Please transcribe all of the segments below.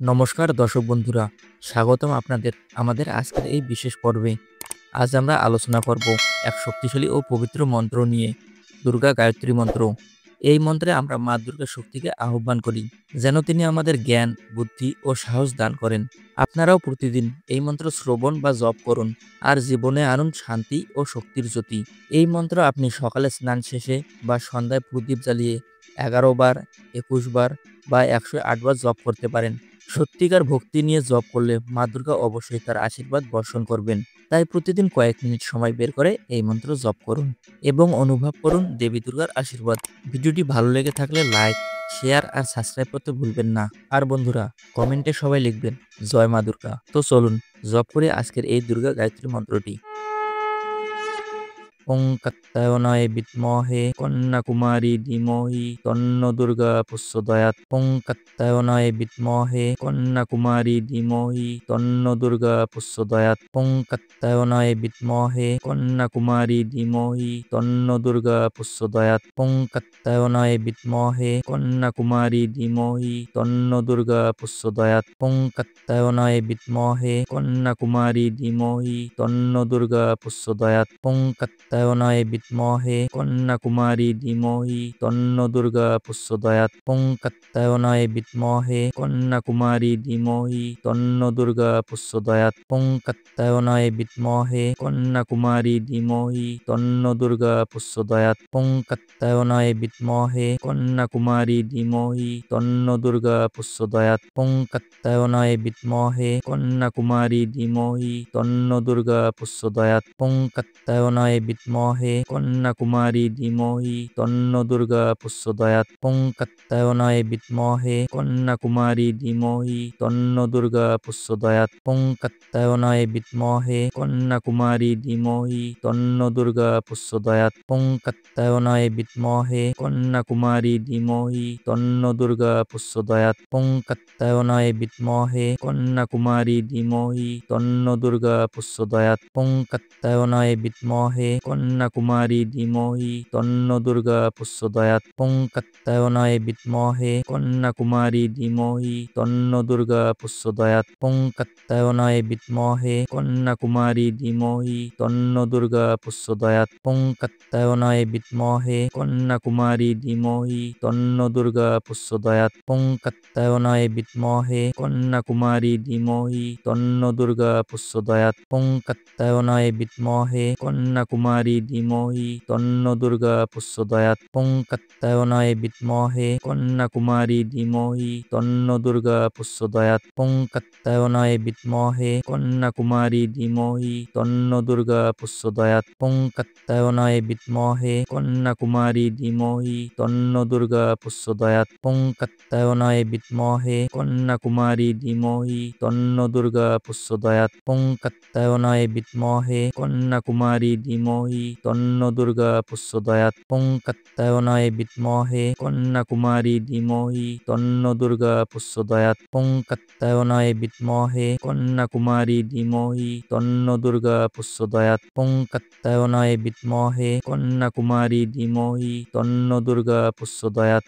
নমস্কার দর্শক বন্ধুরা, স্বাগতম আপনাদের আমাদের আজকের এই বিশেষ পর্বে। আজ আমরা আলোচনা করব এক শক্তিশালী ও পবিত্র মন্ত্র নিয়ে, দুর্গা গায়ত্রী মন্ত্র। এই মন্ত্রে আমরা মা দুর্গার শক্তিকে আহ্বান করি, যেন তিনি আমাদের জ্ঞান, বুদ্ধি ও সাহস দান করেন। আপনারাও প্রতিদিন এই মন্ত্র শ্রবণ বা জপ করুন, আর জীবনে আনুন শান্তি ও শক্তির জ্যোতি। এই মন্ত্র আপনি সকালে স্নান শেষে বা সন্ধ্যায় প্রদীপ জ্বালিয়ে 11 বার, 21 বার বা 108 বার জপ করতে পারেন। সত্যিকার ভক্তি নিয়ে জপ করলে মা দুর্গা অবশ্যই তার আশীর্বাদ বর্ষণ করবেন। তাই প্রতিদিন কয়েক মিনিট সময় বের করে এই মন্ত্র জপ করুন এবং অনুভব করুন দেবী দুর্গার আশীর্বাদ। ভিডিওটি ভালো লেগে থাকলে লাইক, শেয়ার আর সাবস্ক্রাইব করতে ভুলবেন না। আর বন্ধুরা, কমেন্টে সবাই লিখবেন জয় মা দুর্গা। তো চলুন জপ করে আজকের এই দুর্গা গায়ত্রী মন্ত্রটি। ওং কাত্যায়নায় বিদ্মহে কন্যাকুমারী ধীমহি তন্ন দুর্গা প্রচোদয়াৎ। ওং কাত্যায়নায় বিদ্মহে কন্যাকুমারী ধীমহি তন্ন দুর্গা প্রচোদয়াৎ। ওং কাত্যায়নায় বিদ্মহে কন্যাকুমারী ধীমহি তন্ন দুর্গা প্রচোদয়াৎ। ওং কাত্যায়নায় বিদ্মহে কন্যাকুমারী ধীমহি তন্ন দুর্গা প্রচোদয়াৎ। ওং কাত্যায়নায় বিদ্মহে কন্যাকুমারী ধীমহি তন্ন দুর্গা প্রচোদয়াৎ। ওং কাত্যায়নায় বিদ্মহে কন্যাকুমারী ধীমহি তন্ন দুর্গা প্রচোদয়াৎ। ওং কাত্যায়নায় বিদ্মহে কন্যাকুমারী ধীমহি তন্ন দুর্গা প্রচোদয়াৎ। ওং কাত্যায়নায় বিদ্মহে কন্যাকুমারী ধীমহি তন্ন দুর্গা প্রচোদয়াৎ। ওং কাত্যায়নায় বিদ্মহে কন্যাকুমারী ধীমহি তন্ন দুর্গা প্রচোদয়াৎ। ওং কাত্যায়নায় বিদ্মহে কন্যাকুমারী ধীমহি তন্ন দুর্গা প্রচোদয়াৎ। ওং কাত্যায়নায় বিদ্মহে কন্যাকুমারী ধীমহি তন্ন দুর্গা প্রচোদয়াৎ। ওং কাত্যায়নায় বিদ্মহে কন্যাকুমারী ধীমহি তন্ন দুর্গা প্রচোদয়াৎ। ওং কাত্যায়নায় বিদ্মহে কন্যাকুমারী ধীমহি তন্ন দুর্গা প্রচোদয়াৎ। ওং কাত্যায়নায় বিদ্মহে কন্যাকুমারী ধীমহি তন্ন দুর্গা প্রচোদয়াৎ। ওং কাত্যায়নায় বিদ্মহে কন্যাকুমারী ধীমহি তন্ন দুর্গা প্রচোদয়াৎ। ওং কাত্যায়নায় বিদ্মহে কন্যাকুমারী ধীমহি তন্ন দুর্গা প্রচোদয়াৎ। ওং কাত্যায়নায় বিদ্মহে কন্যাকুমারী ধীমহি তন্ন দুর্গা প্রচোদয়াৎ। ওং কাত্যায়নায় বিদ্মহে কন্যাকুমারী ধীমহি তন্ন দুর্গা প্রচোদয়াৎ। ওং কাত্যায়নায় বিদ্মহে কন্যাকুমারী ধীমহি তন্ন দুর্গা প্রচোদয়াৎ। ওং কাত্যায়নায় বিদ্মহে কন্যাকুমারী ধীমহি তন্ন দুর্গা প্রচোদয়াৎ। ওং কাত্যায়নায় বিদ্মহে কন্যাকুমারী ধীমহি তন্ন দুর্গা প্রচোদয়াৎ। ওং কাত্যায়নায় বিদ্মহে কন্যাকুমারী ধীমহি তন্ন দুর্গা প্রচোদয়াৎ। ওং কাত্যায়নায় বিদ্মহে কন্যাকুমারী ধীমহি তন্ন দুর্গা প্রচোদয়াৎ। ওং কাত্যায়নায় বিদ্মহে কন্যাকুমারী ধীমহি তন্ন দুর্গা প্রচোদয়াৎ। ওং কাত্যায়নায় বিদ্মহে কন্যাকুমারী ধীমহি তন্ন দুর্গা প্রচোদয়াৎ। ওং কাত্যায়নায় বিদ্মহে কন্যাকুমারী ধীমহি তন্ন দুর্গা প্রচোদয়াৎ। ওং কাত্যায়নায় বিদ্মহে কন্যাকুমারী ধীমহি তন্ন দুর্গা প্রচোদয়াৎ। ওং কাত্যায়নায় বিদ্মহে কন্যাকুমারী ধীমহি তন্ন দুর্গা প্রচোদয়াৎ। ওং কাত্যায়নায় বিদ্মহে কন্যাকুমারী ধীমহি তন্ন দুর্গা প্রচোদয়াৎ। ওং কাত্যায়নায় বিদ্মহে কন্যাকুমারী ধীমহি তন্ন দুর্গা প্রচোদয়াৎ।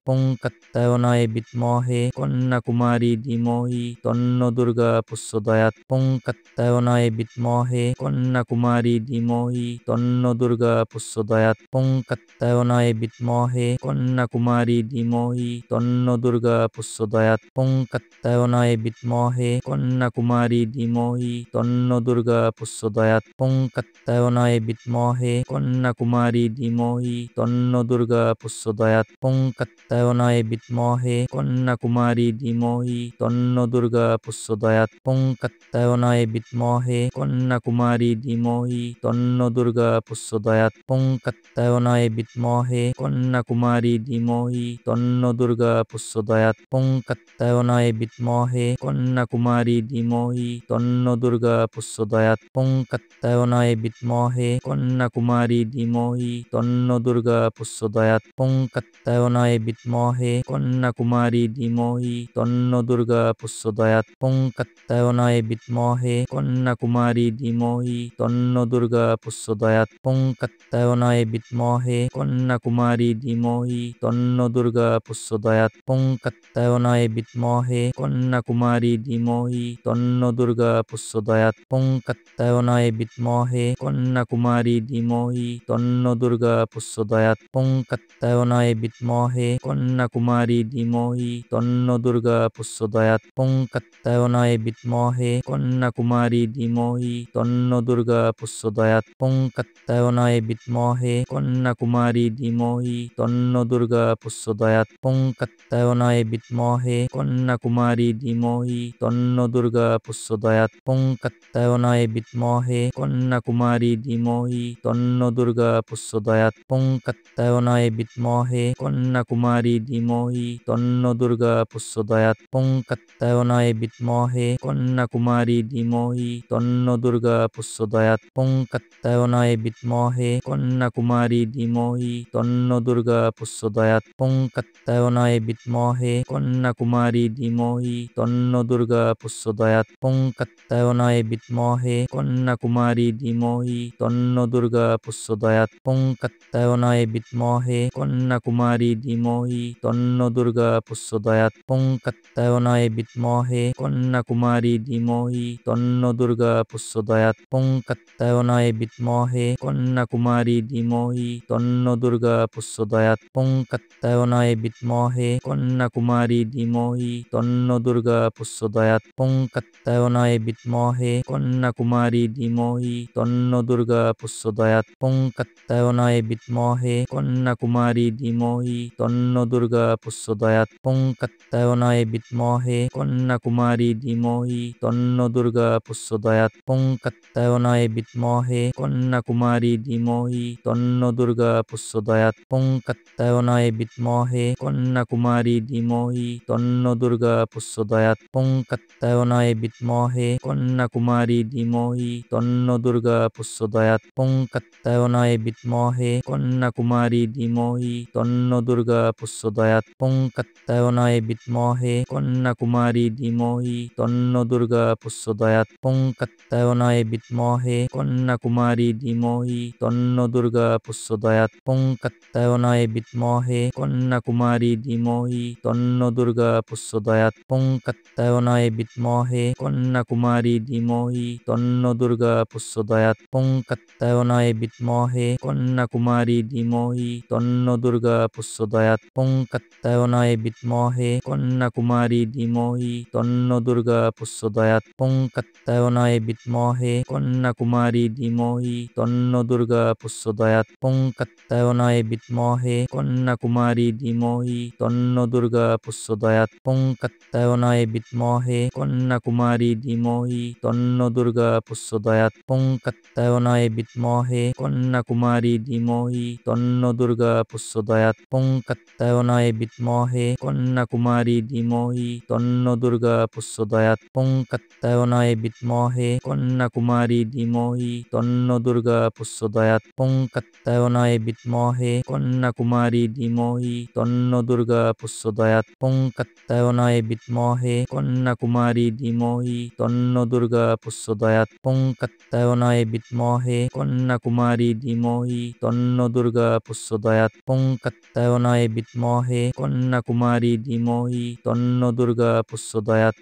ওং কাত্যায়নায় বিদ্মহে কন্যাকুমারী ধীমহি তন্ন দুর্গা প্রচোদয়াৎ। ওং কাত্যায়নায় বিদ্মহে কন্যাকুমারী ধীমহি তন্ন দুর্গা প্রচোদয়াৎ। ওং কাত্যায়নায় বিদ্মহে কন্যাকুমারী ধীমহি তন্ন দুর্গা প্রচোদয়াৎ। ওং কাত্যায়নায় বিদ্মহে কন্যাকুমারী ধীমহি তন্ন দুর্গা প্রচোদয়াৎ। ওং কাত্যায়নায় বিদ্মহে কন্যাকুমারী ধীমহি তন্ন দুর্গা প্রচোদয়াৎ। ওং কাত্যায়নায় বিদ্মহে কন্যাকুমারী ধীমহি তন্ন দুর্গা প্রচোদয়াৎ। ওং কাত্যায়নায় বিদ্মহে কন্যাকুমারী ধীমহি তন্ন দুর্গা প্রচোদয়াৎ। ওং কাত্যায়নায় বিদ্মহে কন্যাকুমারী ধীমহি তন্ন দুর্গা প্রচোদয়াৎ। ওং কাত্যায়নায় বিদ্মহে কন্যাকুমারী ধীমহি তন্ন দুর্গা প্রচোদয়াৎ। ওং কাত্যায়নায় বিদ্মহে কন্যাকুমারী ধীমহি তন্ন দুর্গা প্রচোদয়াৎ। ওং কাত্যায়নায় বিদ্মহে কন্যাকুমারী ধীমহি তন্ন দুর্গা প্রচোদয়াৎ। ওং কাত্যায়নায় বিদ্মহে কন্যাকুমারী ধীমহি তন্ন দুর্গা প্রচোদয়াৎ। ওং কাত্যায়নায় বিদ্মহে কন্যাকুমারী ধীমহি তন্ন দুর্গা প্রচোদয়াৎ। ওং কাত্যায়নায় বিদ্মহে কন্যাকুমারী ধীমহি তন্ন দুর্গা প্রচোদয়াৎ। ওং কাত্যায়নায় বিদ্মহে কন্যাকুমারী ধীমহি তন্ন দুর্গা প্রচোদয়াৎ। ওং কাত্যায়নায় বিদ্মহে কন্যাকুমারী ধীমহি তন্ন দুর্গা প্রচোদয়াৎ। ওং কাত্যায়নায় বিদ্মহে কন্যাকুমারী ধীমহি তন্ন দুর্গা প্রচোদয়াৎ। ওং কাত্যায়নায় বিদ্মহে কন্যাকুমারী ধীমহি তন্ন দুর্গা প্রচোদয়াৎ। ওং কাত্যায়নায় বিদ্মহে কন্যাকুমারী ধীমহি তন্ন দুর্গা প্রচোদয়াৎ। ওং কাত্যায়নায় বিদ্মহে কন্যাকুমারী ধীমহি তন্ন দুর্গা প্রচোদয়াৎ। ওং কাত্যায়নায় বিদ্মহে কন্যাকুমারী ধীমহি তন্ন দুর্গা প্রচোদয়াৎ। ওং কাত্যায়নায় বিদ্মহে কন্যাকুমারী ধীমহি তন্ন দুর্গা প্রচোদয়াৎ। ওং কাত্যায়নায় বিদ্মহে কন্যাকুমারী ধীমহি তন্ন দুর্গা প্রচোদয়াৎ। ওং কাত্যায়নায় বিদ্মহে কন্যাকুমারী ধীমহি তন্ন দুর্গা প্রচোদয়াৎ। ওং কাত্যায়নায় বিদ্মহে কন্যাকুমারী ধীমহি তন্ন দুর্গা প্রচোদয়াৎ। ওং কাত্যায়নায় বিদ্মহে কন্যাকুমারী ধীমহি তন্ন দুর্গা প্রচোদয়াৎ। ওং কাত্যায়নায় বিদ্মহে কন্যাকুমারী ধীমহি তন্ন দুর্গা প্রচোদয়াৎ। ওং কাত্যায়নায় বিদ্মহে কন্যাকুমারী ধীমহি তন্ন দুর্গা প্রচোদয়াৎ। ওং কাত্যায়নায় বিদ্মহে কন্যাকুমারী ধীমহি তন্ন দুর্গা প্রচোদয়াৎ। ওং কাত্যায়নায় বিদ্মহে কন্যাকুমারী ধীমহি তন্ন দুর্গা প্রচোদয়াৎ। ওং কাত্যায়নায় বিদ্মহে কন্যাকুমারী ধীমহি তন্ন দুর্গা প্রচোদয়াৎ। ওং কাত্যায়নায় বিদ্মহে কন্যাকুমারী ধীমহি তন্ন দুর্গা প্রচোদয়াৎ। ওং কাত্যায়নায় বিদ্মহে কন্যাকুমারী ধীমহি তন্ন দুর্গা প্রচোদয়াৎ। ওং কাত্যায়নায় বিদ্মহে কন্যাকুমারী ধীমহি তন্ন দুর্গা প্রচোদয়াৎ। ওং কাত্যায়নায় বিদ্মহে কন্যাকুমারী ধীমহি তন্ন দুর্গা প্রচোদয়াৎ। ওং কাত্যায়নায় বিদ্মহে কন্যাকুমারী ধীমহি তন্ন দুর্গা প্রচোদয়াৎ। ওং কাত্যায়নায় বিদ্মহে কন্যাকুমারী ধীমহি তন্ন দুর্গা প্রচোদয়াৎ। ওং কাত্যায়নায় বিদ্মহে কন্যাকুমারী ধীমহি তন্ন দুর্গা প্রচোদয়াৎ। ওং কাত্যায়নায় বিদ্মহে কন্যাকুমারী ধীমহি তন্ন দুর্গা প্রচোদয়াৎ। ওং কাত্যায়নায় বিদ্মহে কন্যাকুমারী ধীমহি তন্ন দুর্গা প্রচোদয়াৎ। ওং কাত্যায়নায় বিদ্মহে কন্যাকুমারী ধীমহি তন্ন দুর্গা প্রচোদয়াৎ। ওং কাত্যায়নায় বিদ্মহে কন্যাকুমারী ধীমহি তন্ন দুর্গা প্রচোদয়াৎ। ওং কাত্যায়নায় বিদ্মহে কন্যাকুমারী ধীমহি তন্ন দুর্গা প্রচোদয়াৎ। ওং কাত্যায়নায় বিদ্মহে কন্যাকুমারী ধীমহি তন্ন দুর্গা প্রচোদয়াৎ। ওং কাত্যায়নায় বিদ্মহে কন্যাকুমারী ধীমহি তন্ন দুর্গা প্রচোদয়াৎ। ওং কাত্যায়নায় বিদ্মহে কন্যাকুমারী ধীমহি তন্ন দুর্গা প্রচোদয়াৎ। ওং কাত্যায়নায় বিদ্মহে কন্যাকুমারী ধীমহি তন্ন দুর্গা প্রচোদয়াৎ। ওং কাত্যায়নায় বিদ্মহে কন্যাকুমারী ধীমহি তন্ন দুর্গা প্রচোদয়াৎ। ওং কাত্যায়নায় বিদ্মহে কন্যাকুমারী ধীমহি তন্ন দুর্গা প্রচোদয়াৎ। ওং কাত্যায়নায় বিদ্মহে কন্যাকুমারী ধীমহি তন্ন দুর্গা প্রচোদয়াৎ। ওং কাত্যায়নায় বিদ্মহে কন্যাকুমারী ধীমহি তন্ন দুর্গা প্রচোদয়াৎ। ওং কাত্যায়নায় বিদ্মহে কন্যাকুমারী ধীমহি তন্ন দুর্গা প্রচোদয়াৎ। ওং কাত্যায়নায় বিদ্মহে কন্যাকুমারী ধীমহি তন্ন দুর্গা প্রচোদয়াৎ।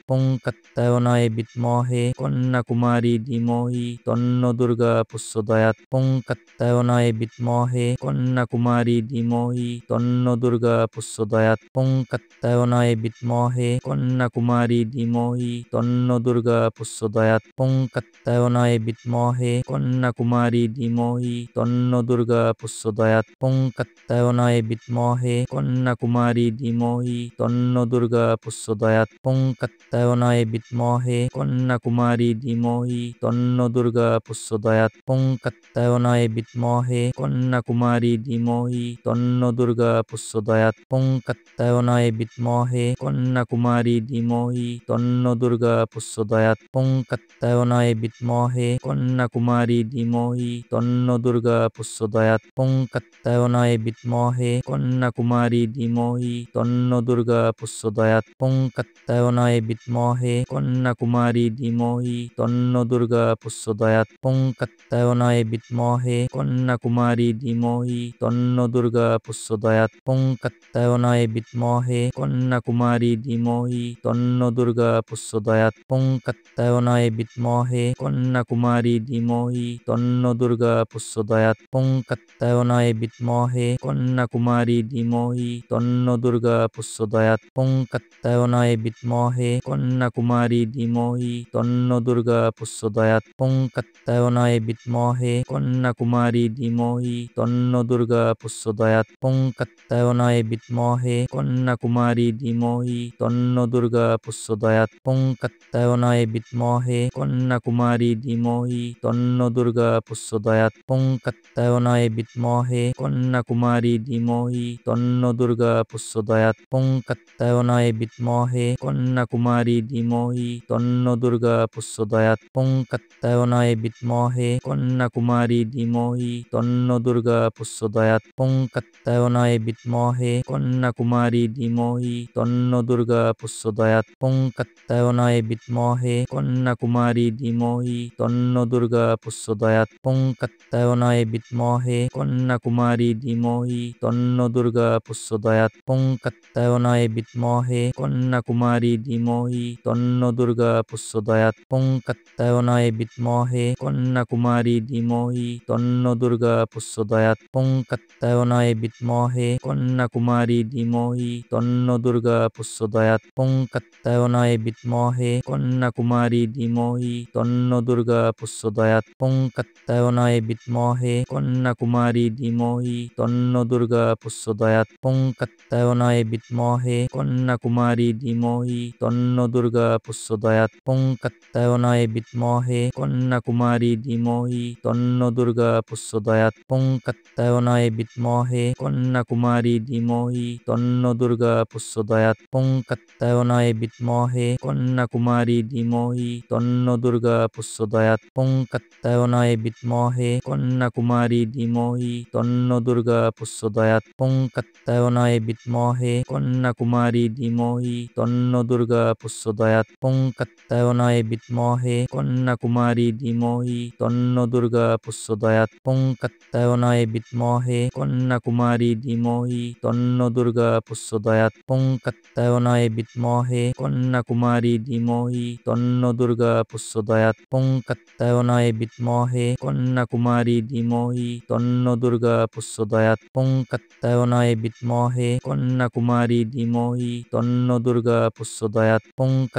ওং কাত্যায়নায় বিদ্মহে কন্যাকুমারী ধীমহি তন্ন দুর্গা প্রচোদয়াৎ। ওং কাত্যায়নায় বিদ্মহে কন্যাকুমারী ধীমহি তন্ন দুর্গা প্রচোদয়াৎ। ওং কাত্যায়নায় বিদ্মহে কন্যাকুমারী ধীমহি তন্ন দুর্গা প্রচোদয়াৎ। ওং কাত্যায়নায় বিদ্মহে কন্যাকুমারী ধীমহি তন্ন দুর্গা প্রচোদয়াৎ। ওং কাত্যায়নায় বিদ্মহে কন্যাকুমারী ধীমহি তন্ন দুর্গা প্রচোদয়াৎ। ওং কাত্যায়নায় বিদ্মহে কন্যাকুমারী ধীমহি তন্ন দুর্গা প্রচোদয়াৎ। ওং কাত্যায়নায় বিদ্মহে কন্যাকুমারী ধীমহি তন্ন দুর্গা প্রচোদয়াৎ। ওং কাত্যায়নায় বিদ্মহে কন্যাকুমারী ধীমহি তন্ন দুর্গা প্রচোদয়াৎ। ওং কাত্যায়নায় বিদ্মহে কন্যাকুমারী ধীমহি তন্ন দুর্গা প্রচোদয়াৎ। ওং কাত্যায়নায় বিদ্মহে বিদ্মহে কন্যাকুমারী ধীমহি তন্ন দুর্গা প্রচোদয়াৎ। ওং কাত্যায়নায় বিদ্মহে কন্যাকুমারী ধীমহি তন্ন দুর্গা প্রচোদয়াৎ। ওং কাত্যায়নায় বিদ্মহে কন্যাকুমারী ধীমহি তন্ন দুর্গা প্রচোদয়াৎ। ওং কাত্যায়নায় বিদ্মহে কন্যাকুমারী ধীমহি তন্ন দুর্গা প্রচোদয়াৎ। ওং কাত্যায়নায় বিদ্মহে কন্যাকুমারী ধীমহি তন্ন দুর্গা প্রচোদয়াৎ। ওং কাত্যায়নায় বিদ্মহে কন্যাকুমারী ধীমহি তন্ন দুর্গা প্রচোদয়াৎ। ওং কাত্যায়নায় বিদ্মহে কন্যাকুমারী ধীমহি তন্ন দুর্গা প্রচোদয়াৎ। ওং কাত্যায়নায় বিদ্মহে কন্যাকুমারী ধীমহি তন্ন দুর্গা প্রচোদয়াৎ। ওং কাত্যায়নায় বিদ্মহে কন্যাকুমারী ধীমহি তন্ন দুর্গা প্রচোদয়াৎ। ওং কাত্যায়নায় বিদ্মহে কন্যাকুমারী ধীমহি তন্ন দুর্গা প্রচোদয়াৎ। ওং কাত্যায়নায় বিদ্মহে কন্যাকুমারী ধীমহি তন্ন দুর্গা প্রচোদয়াৎ। ওং কাত্যায়নায় বিদ্মহে কন্যাকুমারী ধীমহি তন্ন দুর্গা প্রচোদয়াৎ। ওং কাত্যায়নায় বিদ্মহে কন্যাকুমারী ধীমহি তন্ন দুর্গা প্রচোদয়াৎ। ওং কাত্যায়নায় বিদ্মহে কন্যাকুমারী ধীমহি তন্ন দুর্গা প্রচোদয়াৎ। ওং কাত্যায়নায় বিদ্মহে কন্যাকুমারী ধীমহি তন্ন দুর্গা প্রচোদয়াৎ। ওং কাত্যায়নায় বিদ্মহে কন্যাকুমারী ধীমহি তন্ন দুর্গা প্রচোদয়াৎ। ওং কাত্যায়নায় বিদ্মহে কন্যাকুমারী ধীমহি তন্ন দুর্গা প্রচোদয়াৎ। ওং কাত্যায়নায় বিদ্মহে কন্যাকুমারী ধীমহি তন্ন দুর্গা প্রচোদয়াৎ। ওং কাত্যায়নায় বিদ্মহে কন্যাকুমারী ধীমহি তন্ন দুর্গা প্রচোদয়াৎ। ওং কাত্যায়নায় বিদ্মহে কন্যাকুমারী ধীমহি তন্ন দুর্গা প্রচোদয়াৎ। ওং কাত্যায়নায় বিদ্মহে কন্যাকুমারী ধীমহি তন্ন দুর্গা প্রচোদয়াৎ। ওং কাত্যায়নায় বিদ্মহে কন্যাকুমারী ধীমহি তন্ন দুর্গা প্রচোদয়াৎ। ওং কাত্যায়নায় বিদ্মহে কন্যাকুমারী ধীমহি তন্ন দুর্গা প্রচোদয়াৎ। ওং কাত্যায়নায় বিদ্মহে কন্যাকুমারী ধীমহি তন্ন দুর্গা প্রচোদয়াৎ। ওং কাত্যায়নায় বিদ্মহে কন্যাকুমারী ধীমহি তন্ন দুর্গা প্রচোদয়াৎ। ওং কাত্যায়নায় বিদ্মহে কন্যাকুমারী ধীমহি তন্ন দুর্গা প্রচোদয়াৎ। ওং কাত্যায়নায় বিদ্মহে কন্যাকুমারী ধীমহি তন্ন দুর্গা প্রচোদয়াৎ। ওং কাত্যায়নায় বিদ্মহে কন্যাকুমারী ধীমহি তন্ন দুর্গা প্রচোদয়াৎ। ওং কাত্যায়নায় বিদ্মহে কন্যাকুমারী ধীমহি তন্ন দুর্গা প্রচোদয়াৎ। ওং কাত্যায়নায় বিদ্মহে কন্যাকুমারী ধীমহি তন্ন দুর্গা প্রচোদয়াৎ। ওং কাত্যায়নায় বিদ্মহে কন্যাকুমারী ধীমহি তন্ন দুর্গা প্রচোদয়াৎ। ওং কাত্যায়নায় বিদ্মহে কন্যাকুমারী ধীমহি তন্ন দুর্গা প্রচোদয়াৎ। ওং কাত্যায়নায় বিদ্মহে কন্যাকুমারী ধীমহি তন্ন দুর্গা প্রচোদয়াৎ। ওং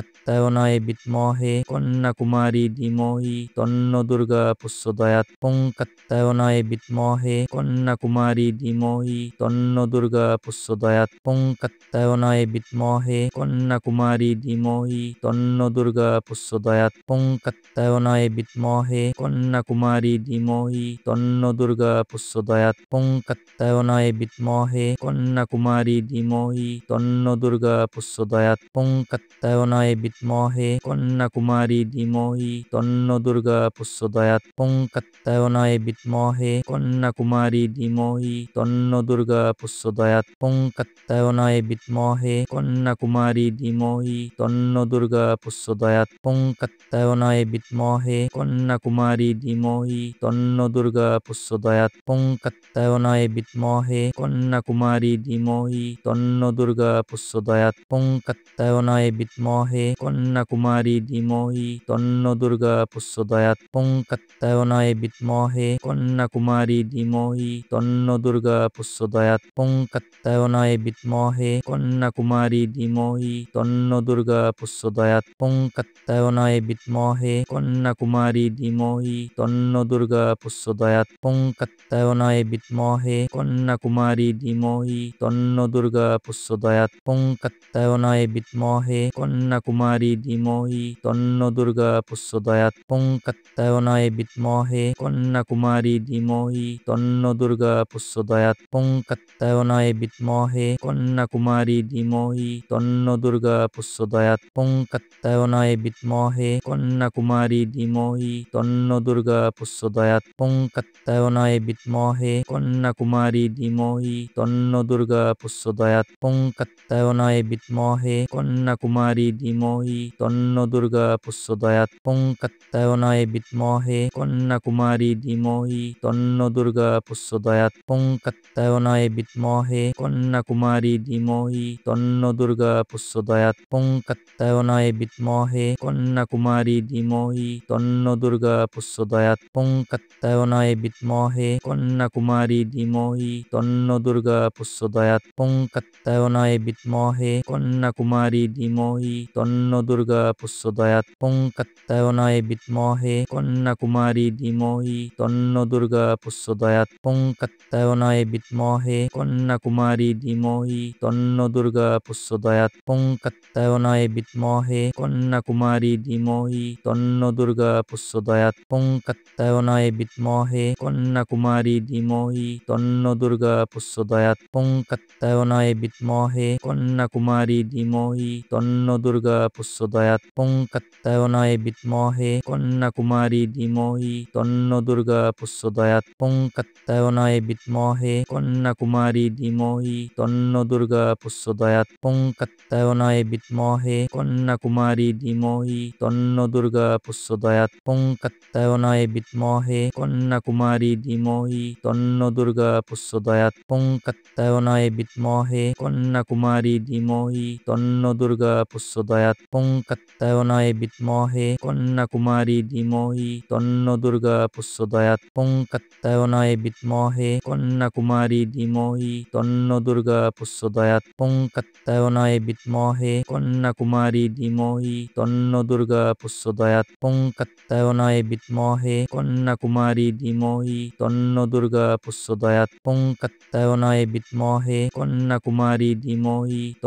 কাত্যায়নায় বিদ্মহে কন্যাকুমারী ধীমহি তন্ন দুর্গা প্রচোদয়াৎ। ওং কাত্যায়নায় বিদ্মহে কন্যাকুমারী ধীমহি তন্ন দুর্গা প্রচোদয়াৎ। ওং কাত্যায়নায় বিদ্মহে কন্যাকুমারী ধীমহি তন্ন দুর্গা প্রচোদয়াৎ। ওং কাত্যায়নায় বিদ্মহে কন্যাকুমারী ধীমহি তন্ন দুর্গা প্রচোদয়াৎ। ওং কাত্যায়নায় বিদ্মহে কন্যাকুমারী ধীমহি তন্ন দুর্গা প্রচোদয়াৎ। ওং কাত্যায়নায় বিদ্মহে কন্যাকুমারী ধীমহি তন্ন দুর্গা প্রচোদয়াৎ। ওং কাত্যায়নায় বিদ্মহে কন্যাকুমারী ধীমহি তন্ন দুর্গা প্রচোদয়াৎ। ওং কাত্যায়নায় বিদ্মহে কন্যাকুমারী ধীমহি তন্ন দুর্গা প্রচোদয়াৎ। ওং কাত্যায়নায় বিদ্মহে কন্যাকুমারী ধীমহি তন্ন দুর্গা প্রচোদয়াৎ। ওং কাত্যায়নায় বিদ্মহে কন্যাকুমারী ধীমহি তন্ন দুর্গা প্রচোদয়াৎ। ওং কাত্যায়নায় বিদ্মহে কন্যাকুমারী ধীমহি তন্ন দুর্গা প্রচোদয়াৎ। ওং কাত্যায়নায় বিদ্মহে কন্যাকুমারী ধীমহি তন্ন দুর্গা প্রচোদয়াৎ। ওং কাত্যায়নায় বিদ্মহে কন্যাকুমারী ধীমহি তন্ন দুর্গা প্রচোদয়াৎ। ওং কাত্যায়নায় বিদ্মহে কন্যাকুমারী ধীমহি তন্ন দুর্গা প্রচোদয়াৎ। ওং কাত্যায়নায় বিদ্মহে কন্যাকুমারী ধীমহি তন্ন দুর্গা প্রচোদয়াৎ। ওং কাত্যায়নায় বিদ্মহে কন্যাকুমারী ধীমহি তন্ন দুর্গা প্রচোদয়াৎ। ওং কাত্যায়নায় বিদ্মহে কন্যাকুমারী ধীমহি তন্ন দুর্গা প্রচোদয়াৎ। ওং কাত্যায়নায় বিদ্মহে কন্যাকুমারী ধীমহি তন্ন দুর্গা প্রচোদয়াৎ। ওং কাত্যায়নায় বিদ্মহে কন্যাকুমারী কন্যাকুমারী ধীমহি তন্ন দুর্গা প্রচোদয়াৎ। ওং কাত্যায়নায় বিদ্মহে কন্যাকুমারী ধীমহি তন্ন দুর্গা প্রচোদয়াৎ। ওং কাত্যায়নায় বিদ্মহে কন্যাকুমারী ধীমহি তন্ন দুর্গা প্রচোদয়াৎ। ওং কাত্যায়নায় বিদ্মহে কন্যাকুমারী ধীমহি তন্ন দুর্গা প্রচোদয়াৎ। ওং কাত্যায়নায় বিদ্মহে কন্যাকুমারী ধীমহি তন্ন দুর্গা প্রচোদয়াৎ। ওং কাত্যায়নায় বিদ্মহে কন্যাকুমারী ধীমহি তন্ন দুর্গা প্রচোদয়াৎ। ওং কাত্যায়নায় বিদ্মহে কন্যাকুমারী ধীমহি তন্ন দুর্গা প্রচোদয়াৎ। ওং কাত্যায়নায় বিদ্মহে কন্যাকুমারী ধীমহি তন্ন দুর্গা প্রচোদয়াৎ। ওং কাত্যায়নায় বিদ্মহে কন্যাকুমারী ধীমহি তন্ন দুর্গা প্রচোদয়াৎ। ওং কাত্যায়নায় বিদ্মহে কন্যাকুমারী ধীমহি তন্ন দুর্গা প্রচোদয়াৎ। ওং কাত্যায়নায় বিদ্মহে কন্যাকুমারী ধীমহি তন্ন দুর্গা প্রচোদয়াৎ। ওং কাত্যায়নায় বিদ্মহে কন্যাকুমারী ধীমহি তন্ন দুর্গা প্রচোদয়াৎ। ওং কাত্যায়নায় বিদ্মহে কন্যাকুমারী ধীমহি তন্ন দুর্গা প্রচোদয়াৎ। ওং কাত্যায়নায় বিদ্মহে কন্যাকুমারী ধীমহি তন্ন দুর্গা প্রচোদয়াৎ। ওং কাত্যায়নায় বিদ্মহে কন্যাকুমারী ধীমহি তন্ন দুর্গা প্রচোদয়াৎ। ওং কাত্যায়নায় বিদ্মহে কন্যাকুমারী ধীমহি তন্ন দুর্গা প্রচোদয়াৎ। ওং কাত্যায়নায় বিদ্মহে কন্যাকুমারী ধীমহি তন্ন দুর্গা প্রচোদয়াৎ। ওং কাত্যায়নায় বিদ্মহে কন্যাকুমারী ধীমহি তন্ন দুর্গা প্রচোদয়াৎ। ওং কাত্যায়নায় বিদ্মহে কন্যাকুমারী ধীমহি তন্ন দুর্গা প্রচোদয়াৎ। ওং কাত্যায়নায় বিদ্মহে কন্যাকুমারী ধীমহি তন্ন দুর্গা প্রচোদয়াৎ। ওং কাত্যায়নায় বিদ্মহে কন্যাকুমারী ধীমহি তন্ন দুর্গা প্রচোদয়াৎ। ওং কাত্যায়নায় বিদ্মহে কন্যাকুমারী ধীমহি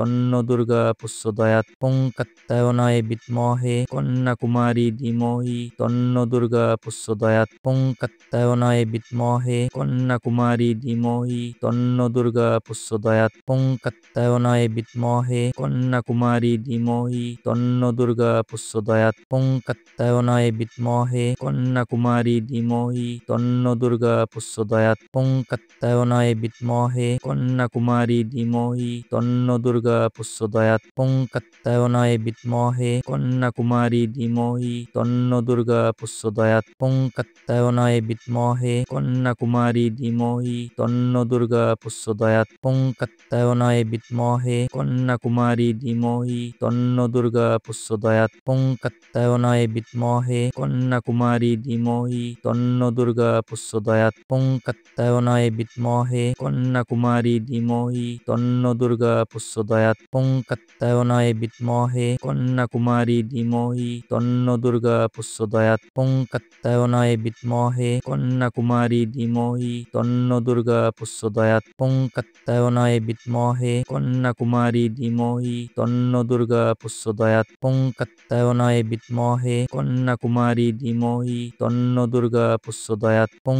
তন্ন দুর্গা প্রচোদয়াৎ। ওং কাত্যায়নায় বিদ্মহে কন্যাকুমারী ধীমহি তন্ন দুর্গা প্রচোদয়াৎ। ওং কাত্যায়নায় বিদ্মহে কন্যাকুমারী ধীমহি তন্ন দুর্গা প্রচোদয়াৎ। ওং কাত্যায়নায় বিদ্মহে কন্যাকুমারী ধীমহি তন্ন দুর্গা প্রচোদয়াৎ। ওং কাত্যায়নায় বিদ্মহে কন্যাকুমারী ধীমহি তন্ন দুর্গা প্রচোদয়াৎ। ওং কাত্যায়নায় বিদ্মহে কন্যাকুমারী ধীমহি তন্ন দুর্গা প্রচোদয়াৎ। ওং কাত্যায়নায় বিদ্মহে কন্যাকুমারী ধীমহি তন্ন দুর্গা প্রচোদয়াৎ। ওং কাত্যায়নায় বিদ্মহে কন্যাকুমারী ধীমহি তন্ন দুর্গা প্রচোদয়াৎ। ওং কাত্যায়নায় বিদ্মহে কন্যাকুমারী ধীমহি তন্ন দুর্গা প্রচোদয়াৎ। ওং কাত্যায়নায় বিদ্মহে কন্যাকুমারী ধীমহি তন্ন দুর্গা প্রচোদয়াৎ। ওং কাত্যায়নায় বিদ্মহে কন্যাকুমারী ধীমহি তন্ন দুর্গা প্রচোদয়াৎ। ওং কাত্যায়নায় বিদ্মহে কন্যাকুমারী ধীমহি তন্ন দুর্গা প্রচোদয়াৎ। ওং কাত্যায়নায় বিদ্মহে কন্যাকুমারী ধীমহি তন্ন দুর্গা প্রচোদয়াৎ। ওং কাত্যায়নায় বিদ্মহে কন্যাকুমারী ধীমহি তন্ন দুর্গা প্রচোদয়াৎ। ওং কাত্যায়নায় বিদ্মহে কন্যাকুমারী ধীমহি তন্ন দুর্গা প্রচোদয়াৎ। ওং কাত্যায়নায় বিদ্মহে কন্যাকুমারী ধীমহি তন্ন দুর্গা প্রচোদয়াৎ। ওং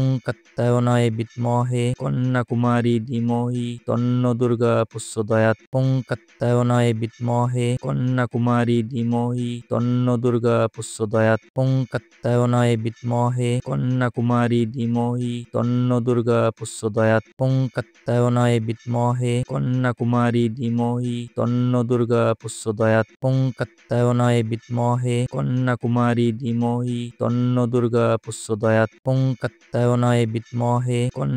কাত্যায়নায় বিদ্মহে কন্যাকুমারী ধীমহি তন্ন দুর্গা প্রচোদয়াৎ। ওং কাত্যায়নায় বিদ্মহে কন্যাকুমারী ধীমহি তন্ন দুর্গা প্রচোদয়াৎ। ওং কাত্যায়নায় বিদ্মহে কন্যাকুমারী ধীমহি তন্ন দুর্গা প্রচোদয়াৎ। ওং কাত্যায়নায় বিদ্মহে কন্যাকুমারী ধীমহি তন্ন দুর্গা প্রচোদয়াৎ। ওং কাত্যায়নায় বিদ্মহে কন্যাকুমারী ধীমহি তন্ন দুর্গা প্রচোদয়াৎ। ওং কাত্যায়নায় বিদ্মহে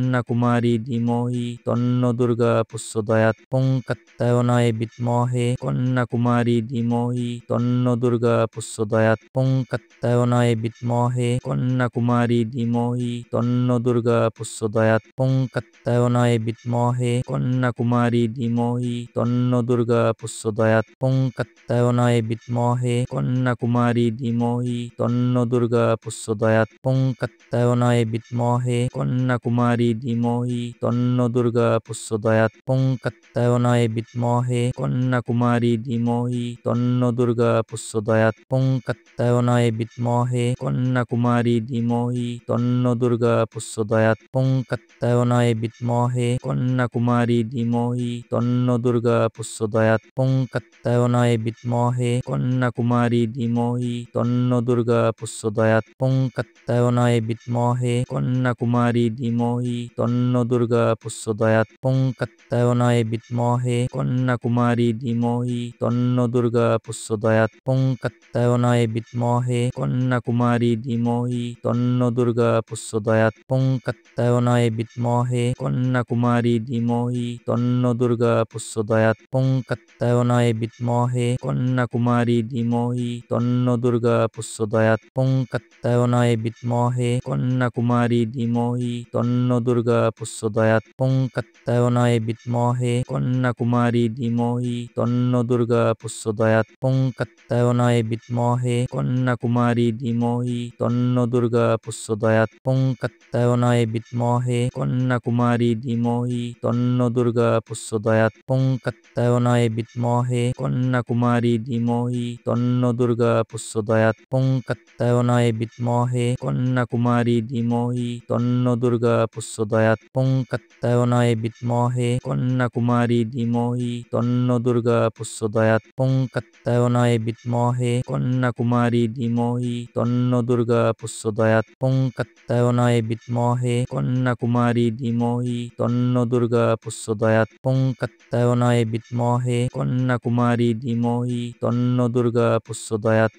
কন্যাকুমারী ধীমহি তন্ন দুর্গা প্রচোদয়াৎ। ওং কাত্যায়নায় বিদ্মহে কন্যাকুমারী ধীমহি তন্ন দুর্গা প্রচোদয়াৎ। ওং কাত্যায়নায় বিদ্মহে কন্যাকুমারী ধীমহি তন্ন দুর্গা প্রচোদয়াৎ। ওং কাত্যায়নায় বিদ্মহে কন্যাকুমারী ধীমহি তন্ন দুর্গা প্রচোদয়াৎ। ওং কাত্যায়নায় বিদ্মহে কন্যাকুমারী ধীমহি তন্ন দুর্গা প্রচোদয়াৎ। ওং কাত্যায়নায় বিদ্মহে কন্যাকুমারী ধীমহি তন্ন দুর্গা প্রচোদয়াৎ। ওং কাত্যায়নায় বিদ্মহে কন্যাকুমারী ধীমহি তন্ন দুর্গা প্রচোদয়াৎ। ওং কাত্যায়নায় বিদ্মহে কন্যাকুমারী ধীমহি তন্ন দুর্গা প্রচোদয়াৎ। ওং কাত্যায়নায় বিদ্মহে কন্যাকুমারী ধীমহি তন্ন দুর্গা প্রচোদয়াৎ। ওং কাত্যায়নায় বিদ্মহে কন্যাকুমারী ধীমহি তন্ন দুর্গা প্রচোদয়াৎ। ওং কাত্যায়নায় বিদ্মহে কন্যাকুমারী ধীমহি তন্ন দুর্গা প্রচোদয়াৎ। ওং কাত্যায়নায় বিদ্মহে কন্যাকুমারী ধীমহি তন্ন দুর্গা প্রচোদয়াৎ। ওং কাত্যায়নায় বিদ্মহে কন্যাকুমারী ধীমহি তন্ন দুর্গা প্রচোদয়াৎ। ওং কাত্যায়নায় বিদ্মহে কন্যাকুমারী ধীমহি তন্ন দুর্গা প্রচোদয়াৎ। ওং কাত্যায়নায় বিদ্মহে কন্যাকুমারী ধীমহি তন্ন দুর্গা প্রচোদয়াৎ। ওং কাত্যায়নায় বিদ্মহে কন্যাকুমারী ধীমহি তন্ন দুর্গা প্রচোদয়াৎ। ওং কাত্যায়নায় বিদ্মহে কন্যাকুমারী ধীমহি তন্ন দুর্গা প্রচোদয়াৎ। ওং কাত্যায়নায় বিদ্মহে কন্যাকুমারী ধীমহি তন্ন দুর্গা প্রচোদয়াৎ। ওং কাত্যায়নায় বিদ্মহে কন্যাকুমারী ধীমহি তন্ন দুর্গা প্রচোদয়াৎ। ওং কাত্যায়নায় বিদ্মহে কন্যাকুমারী ধীমহি তন্ন দুর্গা প্রচোদয়াৎ। ওং কাত্যায়নায় বিদ্মহে কন্যাকুমারী ধীমহি তন্ন দুর্গা প্রচোদয়াৎ। ওং কাত্যায়নায় বিদ্মহে কন্যাকুমারী ধীমহি তন্ন দুর্গা প্রচোদয়াৎ। ওং কাত্যায়নায় বিদ্মহে কন্যাকুমারী ধীমহি তন্ন দুর্গা প্রচোদয়াৎ। ওং কাত্যায়নায় বিদ্মহে কন্যাকুমারী ধীমহি তন্ন দুর্গা প্রচোদয়াৎ।